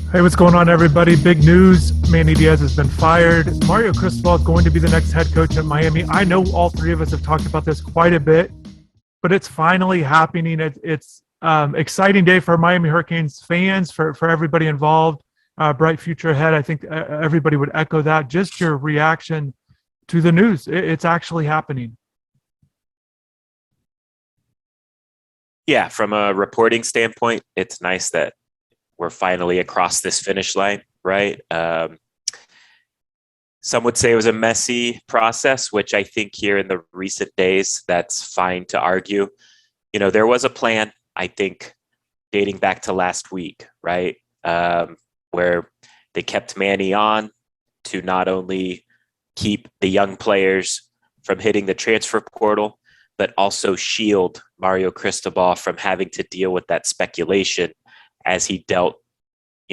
Hey, what's going on, everybody? Big news. Manny Diaz has been fired. Mario Cristobal is going to be the next head coach at Miami. I know all three of us have talked about this quite a bit, but it's finally happening. It's exciting day for Miami Hurricanes fans, for everybody involved. Bright future ahead. I think everybody would echo that. Just your reaction to the news. It's actually happening. Yeah, from a reporting standpoint, it's nice that we're finally across this finish line, right? Some would say it was a messy process, which I think here in the recent days, that's fine to argue. There was a plan, I think, dating back to last week, right? Where they kept Manny on to not only keep the young players from hitting the transfer portal, but also shield Mario Cristobal from having to deal with that speculation as he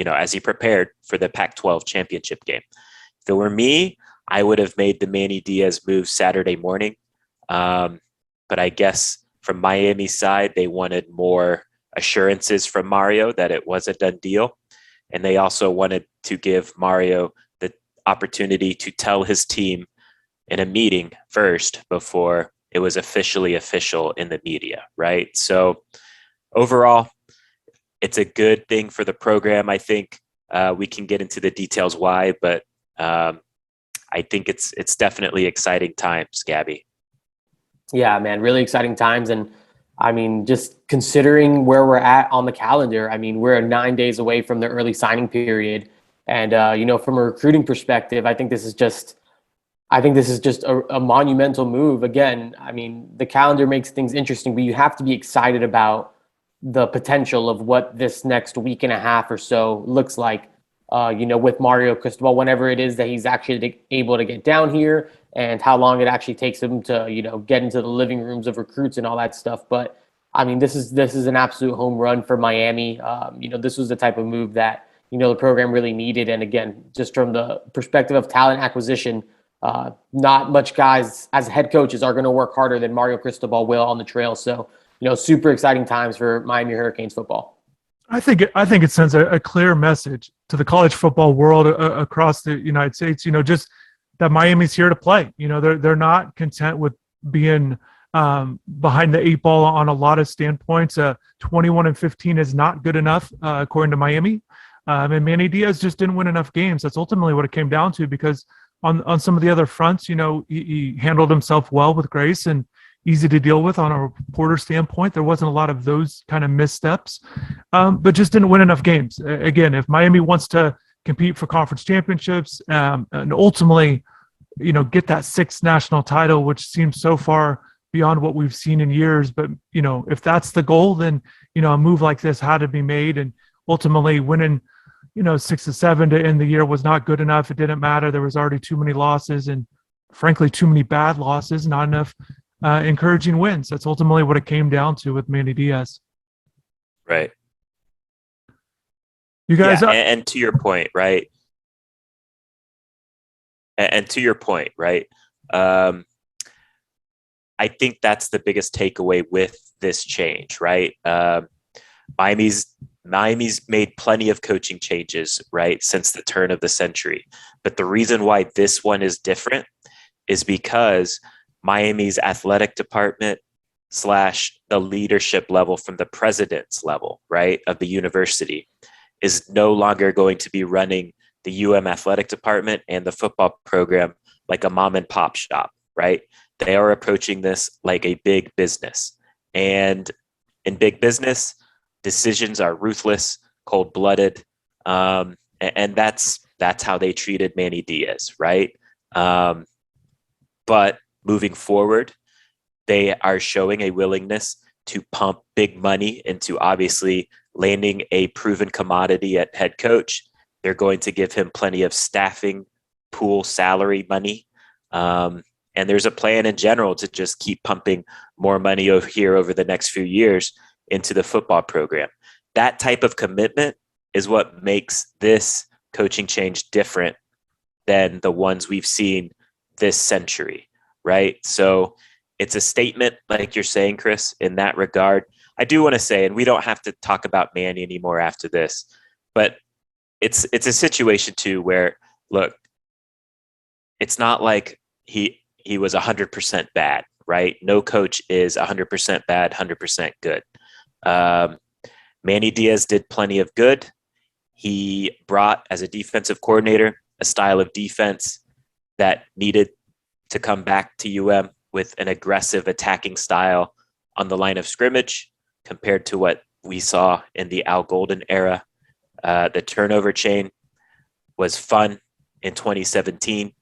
as he prepared for the Pac-12 championship game. If it were me, I would have made the Manny Diaz move Saturday morning. But I guess from Miami's side, they wanted more assurances from Mario that it was a done deal. And they also wanted to give Mario the opportunity to tell his team in a meeting first before it was officially official in the media, right? So overall, it's a good thing for the program. I think we can get into the details why, but I think it's definitely exciting times, Gabby. Yeah, man, really exciting times. And I mean, just considering where we're at on the calendar, I mean, we're 9 days away from the early signing period. And, from a recruiting perspective, I think this is just a monumental move. Again, I mean, the calendar makes things interesting, but you have to be excited about the potential of what this next week and a half or so looks like, with Mario Cristobal, whenever it is that he's actually able to get down here and how long it actually takes him to, get into the living rooms of recruits and all that stuff. But I mean, this is an absolute home run for Miami. This was the type of move that, the program really needed. And again, just from the perspective of talent acquisition, not much guys as head coaches are going to work harder than Mario Cristobal will on the trail. So, super exciting times for Miami Hurricanes football. I think it sends a clear message to the college football world across the United States. Just that Miami's here to play. They're not content with being behind the eight ball on a lot of standpoints. 21-15 is not good enough according to Miami. And Manny Diaz just didn't win enough games. That's ultimately what it came down to, because on some of the other fronts, he handled himself well with grace and easy to deal with on a reporter standpoint. There wasn't a lot of those kind of missteps, but just didn't win enough games. Again, if Miami wants to compete for conference championships and ultimately, get that sixth national title, which seems so far beyond what we've seen in years. But, if that's the goal, then, a move like this had to be made, and ultimately winning 6-7 to end the year was not good enough. It didn't matter. There was already too many losses, and frankly, too many bad losses, not enough encouraging wins. That's ultimately what it came down to with Manny Diaz. Right. You guys, yeah, and to your point, right? And to your point, right? I think that's the biggest takeaway with this change, right? Miami's made plenty of coaching changes, right, since the turn of the century. But the reason why this one is different is because Miami's athletic department / the leadership level from the president's level, right, of the university is no longer going to be running the athletic department and the football program like a mom and pop shop, right? They are approaching this like a big business. And in big business, decisions are ruthless, cold-blooded, and that's how they treated Manny Diaz, right? But moving forward, they are showing a willingness to pump big money into obviously landing a proven commodity at head coach. They're going to give him plenty of staffing pool salary money. And there's a plan in general to just keep pumping more money over the next few years into the football program. That type of commitment is what makes this coaching change different than the ones we've seen this century, right? So it's a statement, like you're saying, Chris, in that regard. I do want to say, and we don't have to talk about Manny anymore after this, but it's a situation too where, look, it's not like he was 100% bad, right? No coach is 100% bad, 100% good. Um, Manny Diaz did plenty of good. He brought, as a defensive coordinator, a style of defense that needed to come back to with an aggressive attacking style on the line of scrimmage compared to what we saw in the Al Golden era. The turnover chain was fun in 2017.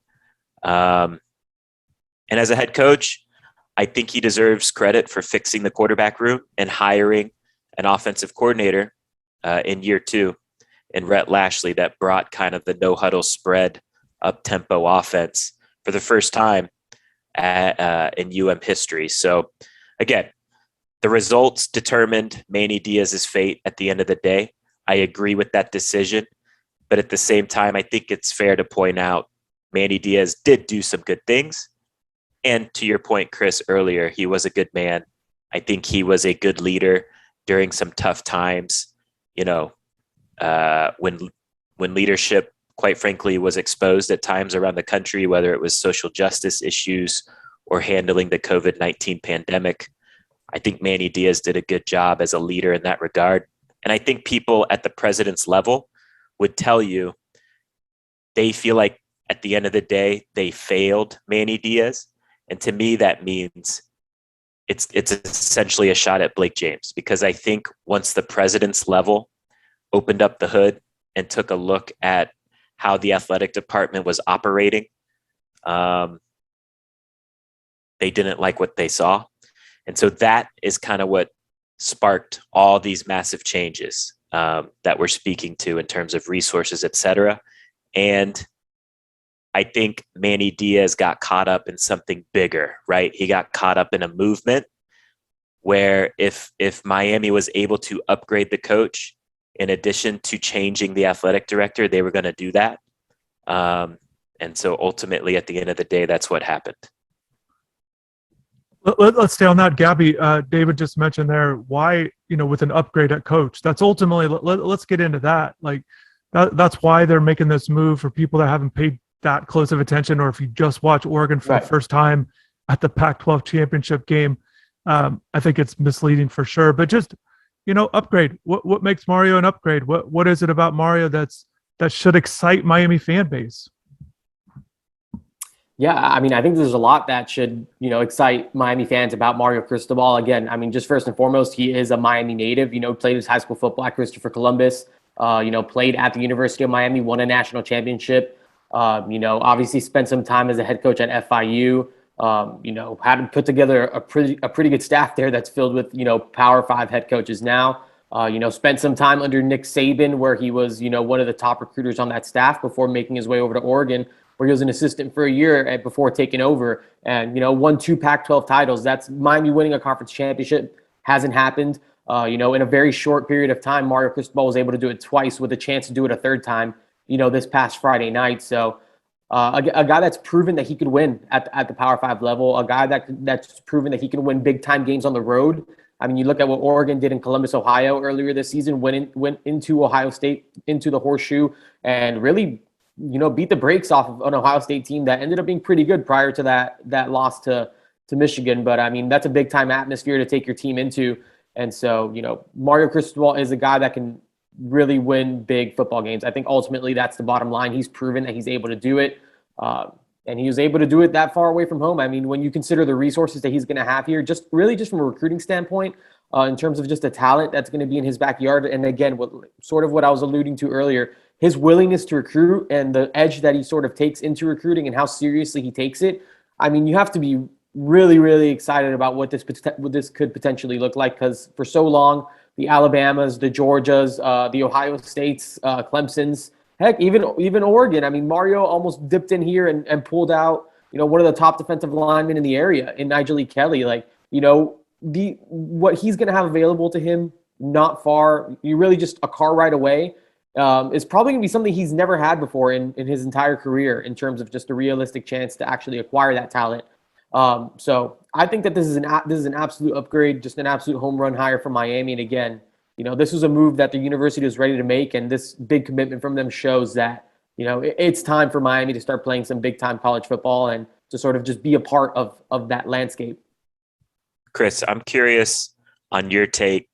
And as a head coach, I think he deserves credit for fixing the quarterback room and hiring an offensive coordinator in year 2 in Rhett Lashley that brought kind of the no-huddle spread up-tempo offense for the first time in history. So, again, the results determined Manny Diaz's fate at the end of the day. I agree with that decision. But at the same time, I think it's fair to point out Manny Diaz did do some good things. And to your point, Chris, earlier, he was a good man. I think he was a good leader during some tough times, when leadership, quite frankly, was exposed at times around the country, whether it was social justice issues or handling the COVID-19 pandemic. I think Manny Diaz did a good job as a leader in that regard. And I think people at the president's level would tell you they feel like at the end of the day, they failed Manny Diaz. And to me, that means it's essentially a shot at Blake James, because I think once the president's level opened up the hood and took a look at how the athletic department was operating, they didn't like what they saw. And so that is kind of what sparked all these massive changes that we're speaking to in terms of resources, et cetera. And I think Manny Diaz got caught up in something bigger, right? He got caught up in a movement where if Miami was able to upgrade the coach, in addition to changing the athletic director, they were going to do that. And so ultimately, at the end of the day, that's what happened. Let's stay on that, Gabby. David just mentioned there why, with an upgrade at coach. That's ultimately, let's get into that. Like that's why they're making this move for people that haven't paid that close of attention, or if you just watch Oregon for the first time at the Pac-12 championship game. I think it's misleading for sure. But just, upgrade. What makes Mario an upgrade? What is it about Mario that should excite Miami fan base? Yeah, I mean, I think there's a lot that should, excite Miami fans about Mario Cristobal. Again, I mean, just first and foremost, he is a Miami native, played his high school football at Christopher Columbus, played at the University of Miami, won a national championship, obviously spent some time as a head coach at FIU, had put together a pretty good staff there that's filled with, Power 5 head coaches now. Spent some time under Nick Saban, where he was, one of the top recruiters on that staff before making his way over to Oregon, where he was an assistant for a year before taking over, and, won 2 Pac-12 titles. That's Miami winning a conference championship. Hasn't happened. In a very short period of time, Mario Cristobal was able to do it twice with a chance to do it a third time, this past Friday night. So a guy that's proven that he could win at the Power 5 level, a guy that's proven that he can win big-time games on the road. I mean, you look at what Oregon did in Columbus, Ohio earlier this season, went into Ohio State, into the Horseshoe, and really, beat the brakes off of an Ohio State team that ended up being pretty good prior to that loss to Michigan. But, I mean, that's a big-time atmosphere to take your team into. And so, Mario Cristobal is a guy that can really win big football games. I think ultimately that's the bottom line. He's proven that he's able to do it. And he was able to do it that far away from home. I mean, when you consider the resources that he's going to have here, just from a recruiting standpoint, in terms of just the talent that's going to be in his backyard. And again, what I was alluding to earlier, his willingness to recruit and the edge that he sort of takes into recruiting and how seriously he takes it. I mean, you have to be really, really excited about what this could potentially look like, because for so long, the Alabamas, the Georgias, the Ohio States, Clemsons, heck, even Oregon. I mean, Mario almost dipped in here and pulled out, one of the top defensive linemen in the area in Nigel E. Kelly. Like, what he's going to have available to him, not far, you really just a car ride away, is probably going to be something he's never had before in his entire career, in terms of just a realistic chance to actually acquire that talent. So I think that this is an absolute upgrade, just an absolute home run hire for Miami. And again, This was a move that the university was ready to make, and this big commitment from them shows that, it's time for Miami to start playing some big time college football and to sort of just be a part of that landscape. Chris, I'm curious on your take,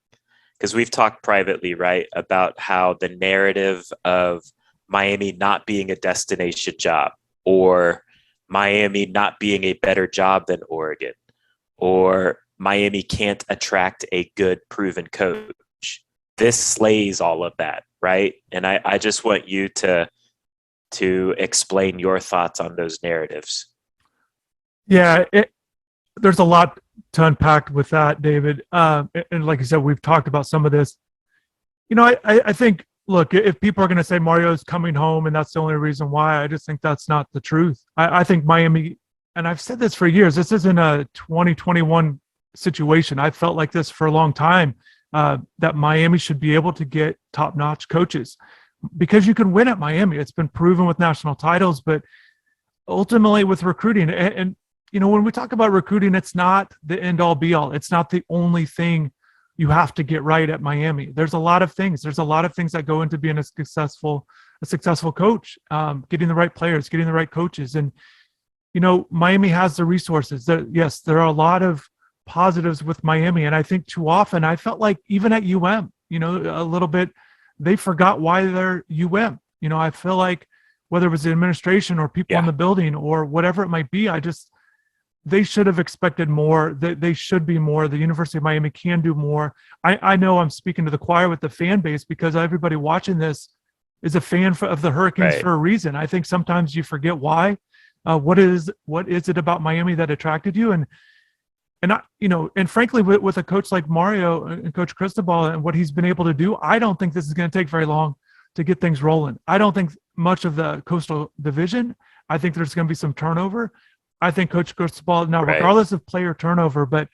because we've talked privately, right, about how the narrative of Miami not being a destination job, or Miami not being a better job than Oregon, or Miami can't attract a good proven coach. This slays all of that, right? And I just want you to explain your thoughts on those narratives. Yeah, there's a lot to unpack with that, David. And like you said, we've talked about some of this. I think, look, if people are going to say Mario's coming home and that's the only reason why, I just think that's not the truth. I think Miami, and I've said this for years, this isn't a 2021 situation. I felt like this for a long time, that Miami should be able to get top-notch coaches because you can win at Miami. It's been proven with national titles, but ultimately with recruiting. And when we talk about recruiting, it's not the end-all be-all. It's not the only thing you have to get right at Miami. There's a lot of things. There's a lot of things that go into being a successful coach, getting the right players, getting the right coaches. And, Miami has the resources. Yes, there are a lot of positives with Miami. And I think too often I felt like even at UM, a little bit, they forgot why they're UM. I feel like whether it was the administration or people in the building or whatever it might be, they should have expected more. They should be more. The University of Miami can do more. I know I'm speaking to the choir with the fan base because everybody watching this is a fan of the Hurricanes for a reason. I think sometimes you forget why. What is it about Miami that attracted you? And frankly, with a coach like Mario and Coach Cristobal and what he's been able to do, I don't think this is going to take very long to get things rolling. I don't think much of the Coastal Division. I think there's going to be some turnover. I think Coach Cristobal, now, regardless of player turnover, but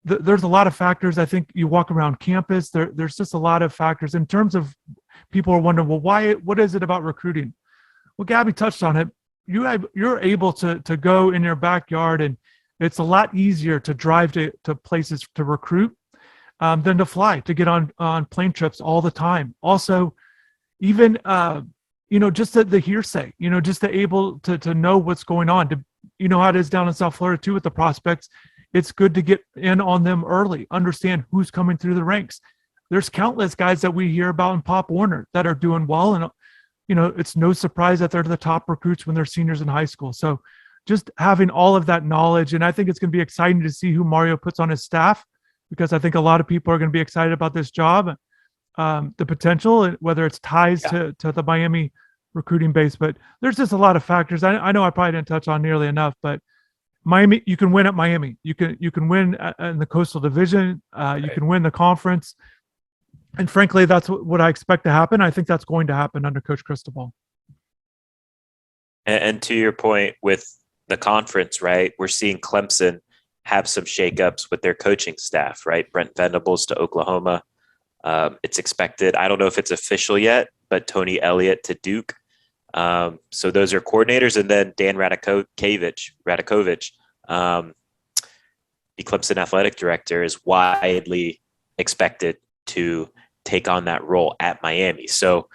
there's a lot of factors. I think you walk around campus, there's just a lot of factors in terms of people are wondering, well, what is it about recruiting? Well, Gabby touched on it. You're able to go in your backyard, and it's a lot easier to drive to places to recruit than to fly, to get on plane trips all the time. Also, even, just the hearsay, just to able to know what's going on, how it is down in South Florida too with the prospects. It's good to get in on them early, understand who's coming through the ranks. There's countless guys that we hear about in Pop Warner that are doing well. And, it's no surprise that they're the top recruits when they're seniors in high school. So just having all of that knowledge. And I think it's going to be exciting to see who Mario puts on his staff, because I think a lot of people are going to be excited about this job, the potential, whether it's ties to the Miami recruiting base. But there's just a lot of factors. I know I probably didn't touch on nearly enough, but Miami, you can win at Miami. You can win in the Coastal Division. You can win the conference. And frankly, that's what I expect to happen. I think that's going to happen under Coach Cristobal. And to your point with the conference, right, we're seeing Clemson have some shakeups with their coaching staff, right? Brent Venables to Oklahoma. It's expected. I don't know if it's official yet, but Tony Elliott to Duke. So those are coordinators. And then Dan Radakovich, the Clemson athletic director, is widely expected to take on that role at Miami. So,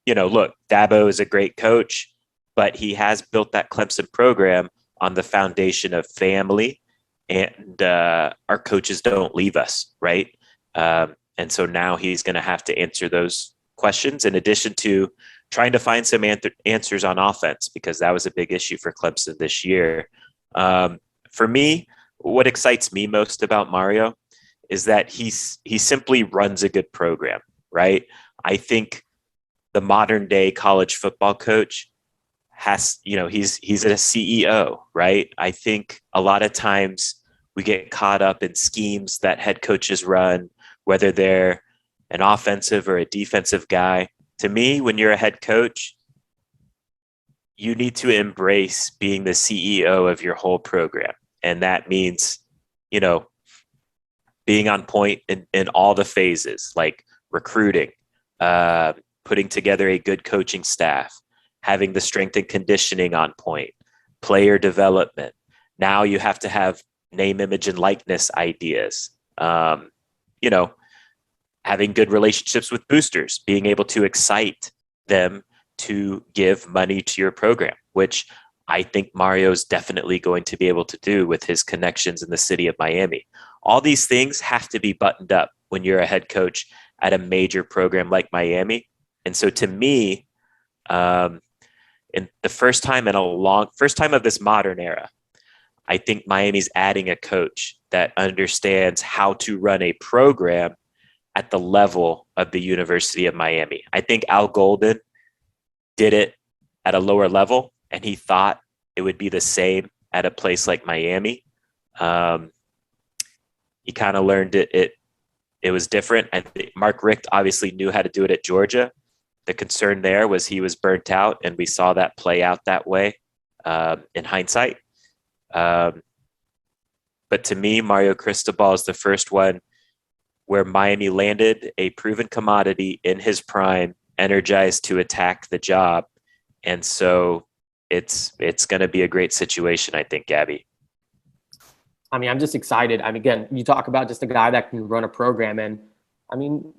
look, Dabo is a great coach, but he has built that Clemson program on the foundation of family, and our coaches don't leave us, right? And so now he's going to have to answer those questions in addition to trying to find some answers on offense, because that was a big issue for Clemson this year. For me, what excites me most about Mario is that he simply runs a good program, right? I think the modern day college football coach he's a CEO, right? I think a lot of times we get caught up in schemes that head coaches run, whether they're an offensive or a defensive guy. To me, when you're a head coach, you need to embrace being the CEO of your whole program. And that means, being on point in all the phases, like recruiting, putting together a good coaching staff, having the strength and conditioning on point, player development. Now you have to have name, image, and likeness ideas. having good relationships with boosters, being able to excite them to give money to your program, which I think Mario's definitely going to be able to do with his connections in the city of Miami. All these things have to be buttoned up when you're a head coach at a major program like Miami. And so to me, in the first time of this modern era, I think Miami's adding a coach that understands how to run a program at the level of the University of Miami. I think Al Golden did it at a lower level, and he thought it would be the same at a place like Miami. He kind of learned it was different. I think Mark Richt obviously knew how to do it at Georgia. The concern there was he was burnt out, and we saw that play out that way in hindsight. But to me, Mario Cristobal is the first one where Miami landed a proven commodity in his prime, energized to attack the job. And so it's going to be a great situation, I think, Gabby. I mean, I'm just excited. I mean, again, you talk about just a guy that can run a program. And I mean,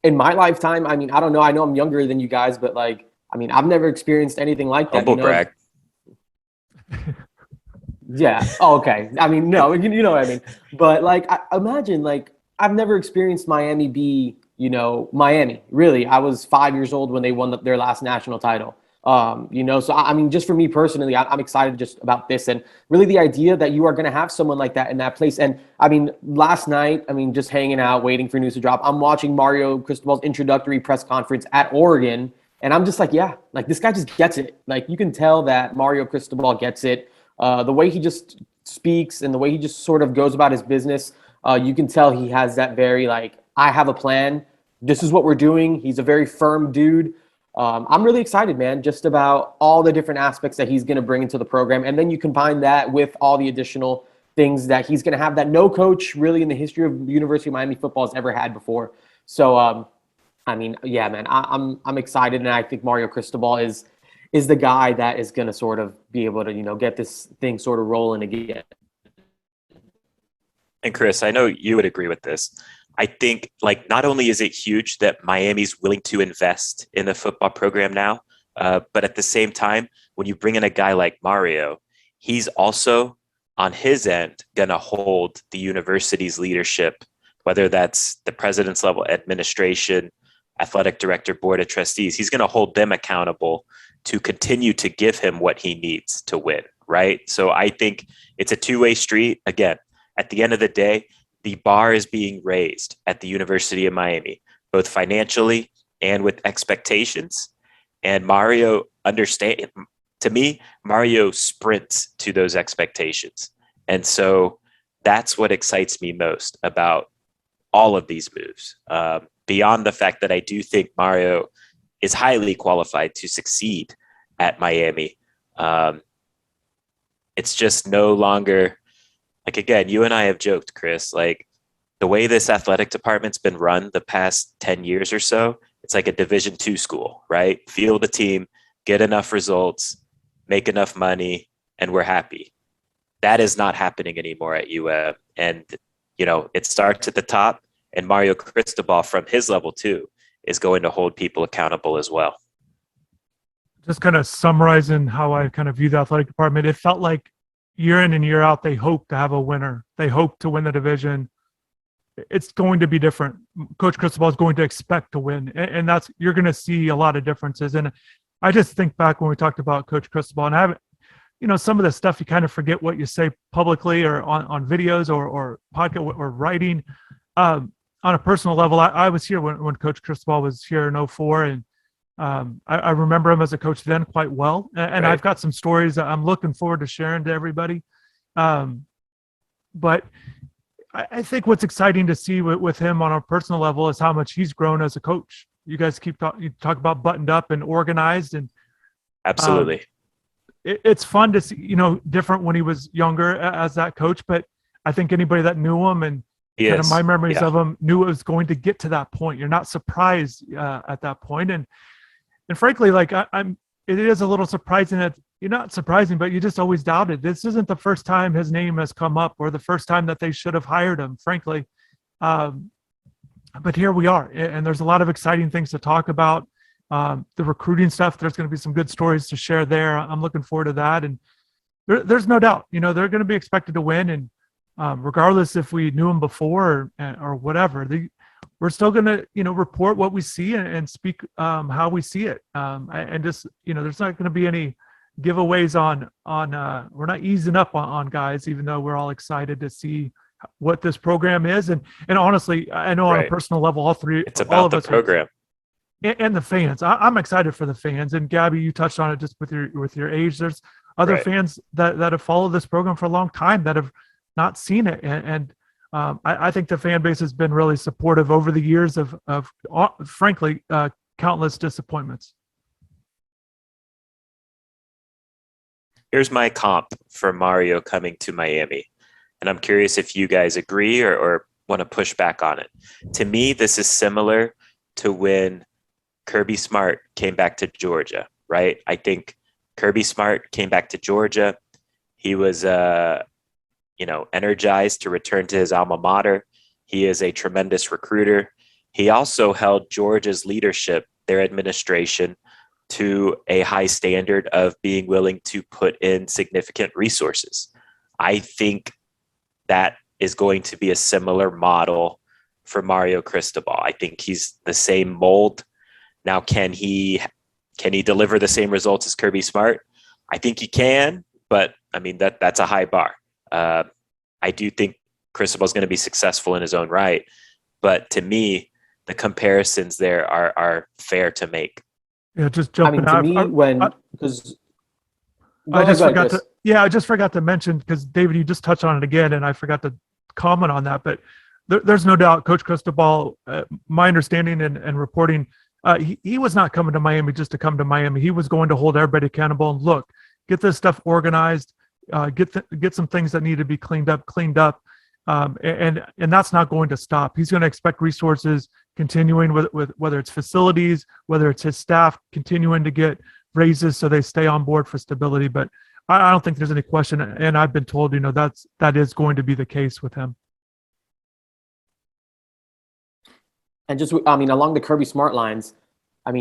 in my lifetime, I mean, I don't know. I know I'm younger than you guys, but like, I mean, I've never experienced anything like that. Humble brag. Yeah. Oh, okay. I mean, no, you know what I mean? But like, I imagine like, I've never experienced Miami be, Miami. Really, I was 5 years old when they won their last national title. So I mean, just for me personally, I'm excited just about this, and really the idea that you are going to have someone like that in that place. And I mean, last night, I mean, just hanging out, waiting for news to drop, I'm watching Mario Cristobal's introductory press conference at Oregon, and I'm just like, yeah, like this guy just gets it. Like you can tell that Mario Cristobal gets it. The way he just speaks and the way he just sort of goes about his business, you can tell he has that very like, I have a plan. This is what we're doing. He's a very firm dude. I'm really excited, man, just about all the different aspects that he's going to bring into the program. And then you combine that with all the additional things that he's going to have that no coach really in the history of University of Miami football has ever had before. So, I mean, yeah, man, I'm excited. And I think Mario Cristobal is the guy that is going to sort of be able to, get this thing sort of rolling again. And Chris, I know you would agree with this. I think like not only is it huge that Miami's willing to invest in the football program now, but at the same time, when you bring in a guy like Mario, he's also on his end going to hold the university's leadership, whether that's the president's level, administration, athletic director, board of trustees. He's going to hold them accountable to continue to give him what he needs to win, right? So I think it's a two-way street. Again, at the end of the day, the bar is being raised at the University of Miami, both financially and with expectations. And Mario to me, Mario sprints to those expectations. And so that's what excites me most about all of these moves. Beyond the fact that I do think Mario is highly qualified to succeed at Miami. It's just no longer, like, again, you and I have joked, Chris, like the way this athletic department's been run the past 10 years or so, it's like a Division II school, right? Field a team, get enough results, make enough money, and we're happy. That is not happening anymore at UM. And, it starts at the top, and Mario Cristobal from his level too is going to hold people accountable as well. Just kind of summarizing how I kind of view the athletic department, it felt like year in and year out, they hope to have a winner. They hope to win the division. It's going to be different. Coach Cristobal is going to expect to win. And that's, you're going to see a lot of differences. And I just think back when we talked about Coach Cristobal, and I haven't, some of the stuff you kind of forget what you say publicly or on videos or podcast or writing. On a personal level, I was here when Coach Cristobal was here in 2004, and I remember him as a coach then quite well. And right. I've got some stories that I'm looking forward to sharing to everybody. But I think what's exciting to see with him on a personal level is how much he's grown as a coach. You guys you talk about buttoned up and organized, and absolutely. It's fun to see, different when he was younger as that coach. But I think anybody that knew him and kind of my memories of him knew it was going to get to that point. You're not surprised at that point. And frankly, like it is a little surprising that you're not surprising, but you just always doubted. This isn't the first time his name has come up or the first time that they should have hired him, frankly. but here we are, and there's a lot of exciting things to talk about. The recruiting stuff, there's going to be some good stories to share there. I'm looking forward to that. And there's no doubt, they're going to be expected to win. And regardless if we knew them before or whatever, we're still going to, report what we see and speak how we see it. And just, there's not going to be any giveaways on we're not easing up on guys, even though we're all excited to see what this program is. And honestly, I know on a personal level, it's about the program and the fans. I'm excited for the fans. And Gabby, you touched on it just with your age. There's other fans that have followed this program for a long time that have not seen it. And I think the fan base has been really supportive over the years of frankly, countless disappointments. Here's my comp for Mario coming to Miami. And I'm curious if you guys agree or want to push back on it. To me, this is similar to when Kirby Smart came back to Georgia, right? I think Kirby Smart came back to Georgia. He was, energized to return to his alma mater. He is a tremendous recruiter. He also held Georgia's leadership, their administration, to a high standard of being willing to put in significant resources. I think that is going to be a similar model for Mario Cristobal. I think he's the same mold. Now, can he deliver the same results as Kirby Smart? I think he can, but I mean that's a high bar. I do think Cristobal is going to be successful in his own right, but to me, the comparisons there are fair to make. Yeah, just jumping out. I just forgot to mention, because David, you just touched on it again, and I forgot to comment on that. But there's no doubt, Coach Cristobal, my understanding and reporting, he was not coming to Miami just to come to Miami. He was going to hold everybody accountable and look, get this stuff organized, get some things that need to be cleaned up, and that's not going to stop. He's going to expect resources continuing with whether it's facilities, whether it's his staff continuing to get raises so they stay on board for stability. But I don't think there's any question, and I've been told, that is going to be the case with him. And just, along the Kirby Smart lines,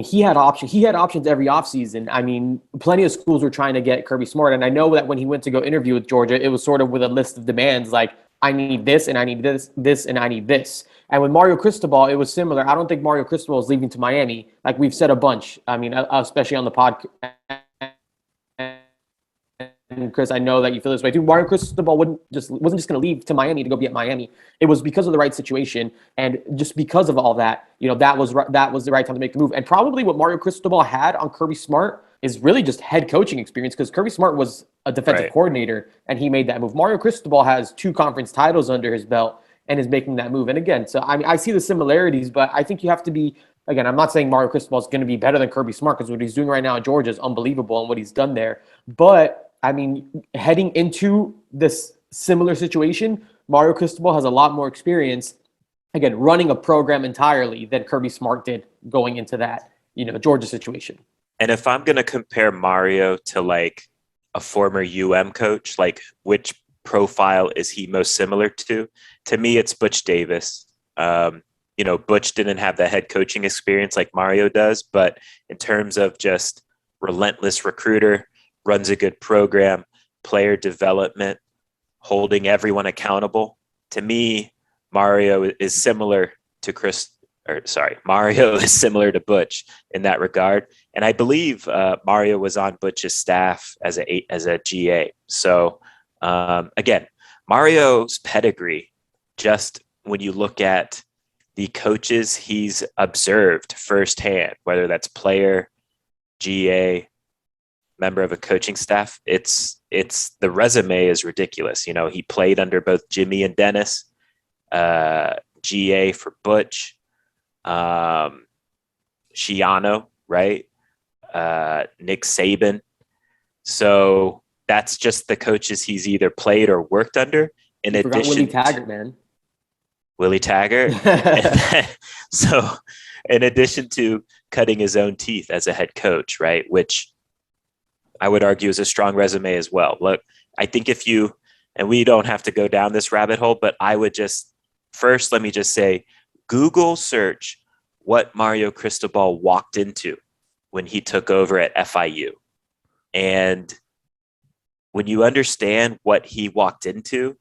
he had options every offseason. Plenty of schools were trying to get Kirby Smart. And I know that when he went to go interview with Georgia, it was sort of with a list of demands like, I need this, and I need this, and I need this. And with Mario Cristobal, it was similar. I don't think Mario Cristobal is leaving to Miami. Like we've said a bunch. Especially on the podcast. And Chris, I know that you feel this way too. Mario Cristobal wasn't just going to leave to Miami to go be at Miami. It was because of the right situation, and just because of all that, that was the right time to make the move. And probably what Mario Cristobal had on Kirby Smart is really just head coaching experience, because Kirby Smart was a defensive coordinator and he made that move. Mario Cristobal has 2 conference titles under his belt and is making that move. And again, so I see the similarities, but I think you have to be. Again, I'm not saying Mario Cristobal is going to be better than Kirby Smart, because what he's doing right now in Georgia is unbelievable and what he's done there. But heading into this similar situation, Mario Cristobal has a lot more experience, again, running a program entirely than Kirby Smart did going into that, Georgia situation. And if I'm going to compare Mario to like a former coach, like which profile is he most similar to? To me, it's Butch Davis. Butch didn't have the head coaching experience like Mario does, but in terms of just relentless recruiter, runs a good program, player development, holding everyone accountable. To me, Mario is similar to Butch in that regard. And I believe Mario was on Butch's staff as a GA. So again, Mario's pedigree, just when you look at the coaches he's observed firsthand, whether that's player, GA, member of a coaching staff, it's the resume is ridiculous. He played under both Jimmy and Dennis, GA for Butch, Shiano, right? Nick Saban. So that's just the coaches he's either played or worked under. In addition, Willie Taggart, man. Willie Taggart. So in addition to cutting his own teeth as a head coach, right? Which I would argue is a strong resume as well. Look, I think and we don't have to go down this rabbit hole, but I would let me just say, Google search what Mario Cristobal walked into when he took over at FIU. And when you understand what he walked into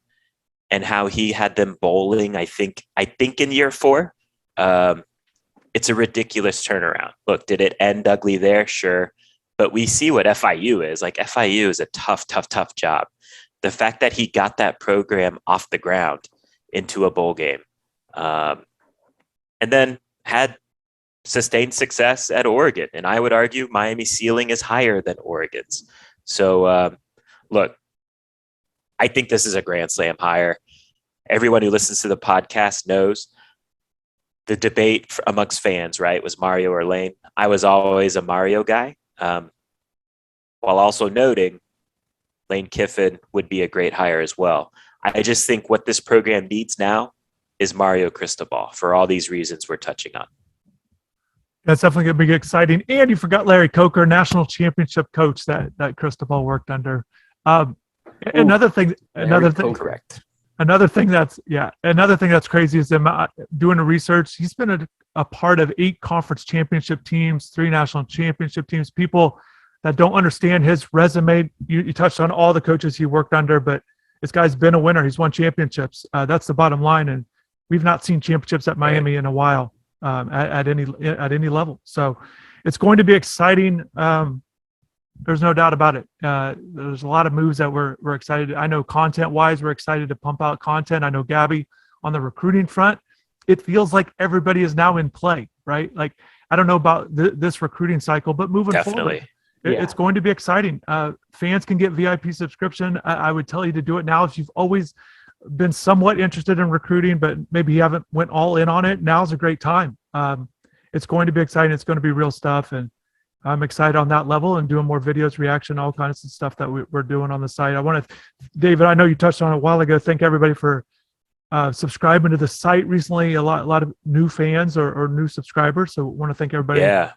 and how he had them bowling, I think in year 4, it's a ridiculous turnaround. Look, did it end ugly there? Sure. But we see what FIU is. Like, FIU is a tough job. The fact that he got that program off the ground into a bowl game, and then had sustained success at Oregon. And I would argue Miami's ceiling is higher than Oregon's. So, look, I think this is a Grand Slam hire. Everyone who listens to the podcast knows the debate amongst fans, right, was Mario or Lane. I was always a Mario guy, while also noting Lane Kiffin would be a great hire as well. I just think what this program needs now is Mario Cristobal for all these reasons we're touching on. That's definitely going to be exciting. And you forgot Larry Coker, national championship coach that Cristobal worked under. Another thing, correct. Another thing that's crazy is him doing the research. He's been a part of 8 conference championship teams, 3 national championship teams. People that don't understand his resume, you touched on all the coaches he worked under, but this guy's been a winner. He's won championships. That's the bottom line. And we've not seen championships at Miami in a while. At any level. So it's going to be exciting. There's no doubt about it. There's a lot of moves that we're excited. I know content-wise, we're excited to pump out content. I know Gabby on the recruiting front. It feels like everybody is now in play, right? Like, I don't know about this recruiting cycle, but moving forward, it's going to be exciting. Fans can get VIP subscription. I would tell you to do it now if you've always been somewhat interested in recruiting, but maybe you haven't went all in on it. Now's a great time. It's going to be exciting. It's going to be real stuff. And I'm excited on that level and doing more videos, reaction, all kinds of stuff that we're doing on the site. I want to, David, I know you touched on it a while ago. Thank everybody for subscribing to the site recently. A lot of new fans or new subscribers. So I want to thank everybody. Yeah.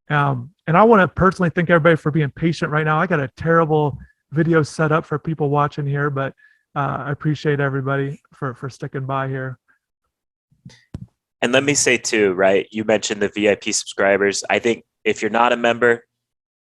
And I want to personally thank everybody for being patient right now. I got a terrible video set up for people watching here, but I appreciate everybody for sticking by here. And let me say too, right? You mentioned the VIP subscribers. I think if you're not a member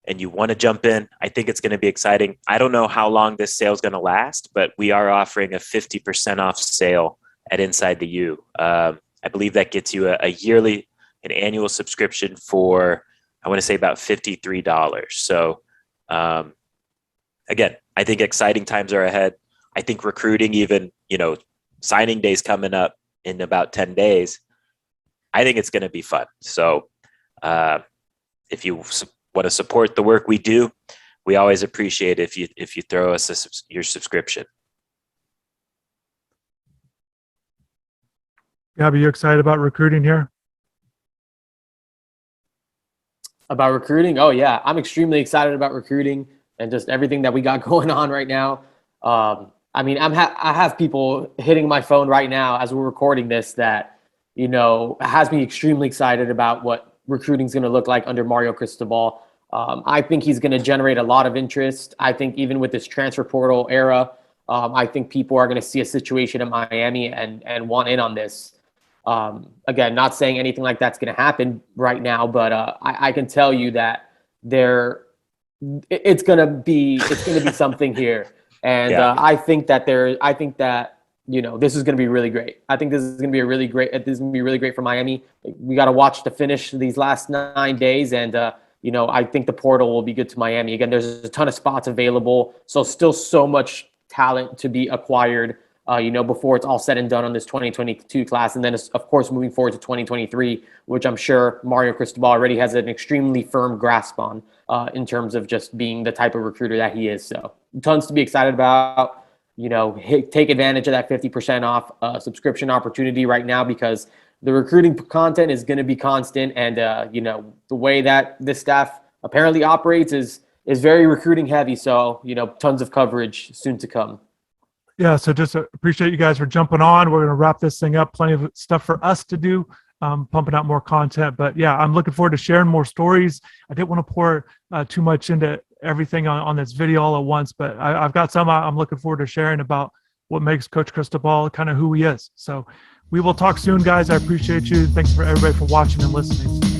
and you want to jump in, I think it's going to be exciting. I don't know how long this sale is going to last, but we are offering a 50% off sale at InsideTheU. I believe that gets you an annual subscription for, I want to say about $53. So again, I think exciting times are ahead. I think recruiting, even, signing days coming up in about 10 days, I think it's going to be fun. So if you want to support the work we do, we always appreciate it if you throw us your subscription. Gabby, you excited about recruiting here? About recruiting? Oh, yeah. I'm extremely excited about recruiting and just everything that we got going on right now. I mean, I have people hitting my phone right now as we're recording this that, has me extremely excited about what recruiting is going to look like under Mario Cristobal. I think he's going to generate a lot of interest. I think even with this transfer portal era, I think people are going to see a situation in Miami and want in on this. Again, not saying anything like that's going to happen right now, but I can tell you that it's going to be something here. And I think that this is going to be really great. I think this is going to be really great for Miami. We got to watch the finish these last 9 days. And, I think the portal will be good to Miami. Again, there's a ton of spots available. So still so much talent to be acquired, before it's all said and done on this 2022 class. And then, of course, moving forward to 2023, which I'm sure Mario Cristobal already has an extremely firm grasp on in terms of just being the type of recruiter that he is. So tons to be excited about. Take advantage of that 50% off subscription opportunity right now, because the recruiting content is going to be constant. And, the way that this staff apparently operates is very recruiting heavy. So, tons of coverage soon to come. Yeah, so just appreciate you guys for jumping on. We're going to wrap this thing up. Plenty of stuff for us to do, pumping out more content. But yeah, I'm looking forward to sharing more stories. I didn't want to pour too much into everything on this video all at once, but I've got some I'm looking forward to sharing about what makes Coach Cristobal kind of who he is. So We will talk soon, guys. I appreciate you. Thanks for everybody for watching and listening.